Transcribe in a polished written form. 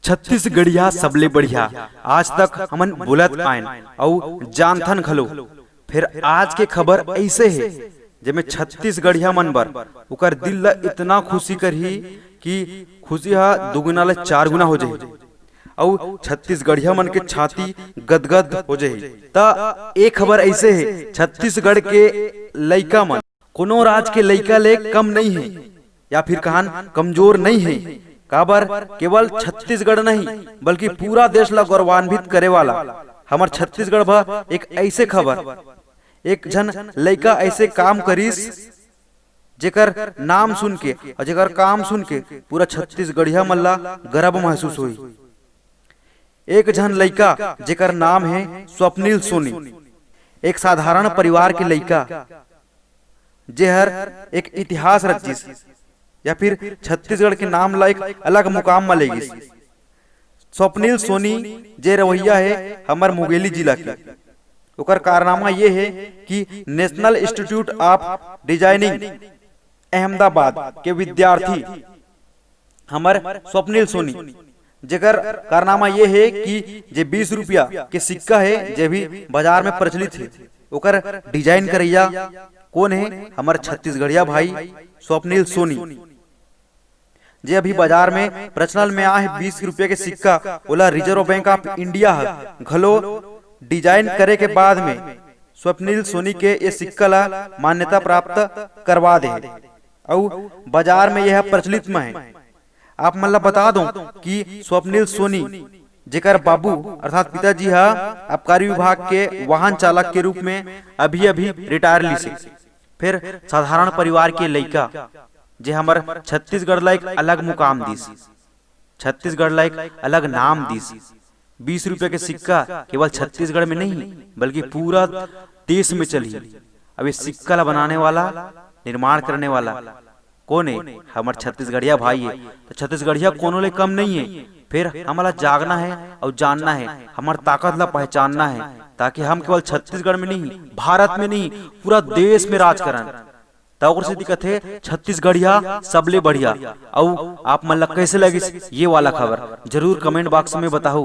छत्तीसगढ़िया सबले बढ़िया आज तक हमन बोलत आयन और जानथन घलो। फिर आज के खबर ऐसे है जेमे छत्तीसगढ़िया मन बर उकर दिल ला इतना खुशी करही कि खुशी हा दुगुना ले चार गुना हो जाही और छत्तीसगढ़िया मन के छाती गदगद हो जाही। ता एक खबर ऐसे है छत्तीसगढ़ के लइका मन कोनो राज के लइका ले कम नहीं है या फिर कहान कमजोर नहीं है। काबर केवल छत्तीसगढ़ नहीं बल्कि पूरा देश ला गौरवान्वित करे वाला हमार छत्तीसगढ़ भा एक ऐसे खबर एक जन लइका ऐसे काम करिस जेकर नाम सुन के और जेकर काम सुन के पूरा छत्तीसगढ़िया मन ला गर्व महसूस हुई। एक जन लइका जेकर नाम है स्वप्निल सोनी, एक साधारण परिवार के लइका जेहर एक इतिहास रचिस या फिर छत्तीसगढ़ के नाम ला एक अलग मुकाम में ले गिस। स्वप्निल सोनी जे रवैया है हमार मुंगेली जिला के, ओकर कारनामा ये है कि national institute of designing Ahmedabad के विद्यार्थी हमार स्वप्निल सोनी जेकर कारनामा ये है कि जे 20 रुपया के सिक्का है जे भी बाजार में प्रचलित है ओकर डिजाइन करैया कौन है हमार छत्तीसगढ़िया भाई स्वप्निल सोनी जे अभी बाजार में प्रचलन में आए 20 रुपये के सिक्का ओला रिजर्व बैंक ऑफ इंडिया घलो डिजाइन करे के बाद में स्वप्निल सोनी के ये सिक्का ला मान्यता प्राप्त करवा दे और बाजार में यह प्रचलित में है। आप मन ला बता दो कि स्वप्निल सोनी जेकर बाबू अर्थात पिताजी हा आबकारी विभाग के वाहन चालक के रूप में अभी रिटायर ली से। फिर साधारण परिवार के लइका जे हमार छत्तीसगढ़ ला एक अलग मुकाम दिस, छत्तीसगढ़ ला एक अलग नाम दिस। 20 रुपये के सिक्का केवल छत्तीसगढ़ में नहीं बल्कि पूरा देश में चली। अब इस सिक्का ला बनाने वाला निर्माण करने वाला कौन है हमार छत्तीसगढ़िया भाई है। तो छत्तीसगढ़िया कोनो ले कम नहीं है। फिर हमारा जागना है और जानना है, हमार ताकत ला पहचानना है ताकि हम केवल छत्तीसगढ़ में नहीं भारत में नहीं पूरा देश में राज करन। तब से दिक्कत है छत्तीसगढ़िया सबले बढ़िया। और आप मन ला कैसे लगी ये वाला खबर जरूर कमेंट बॉक्स में बताओ।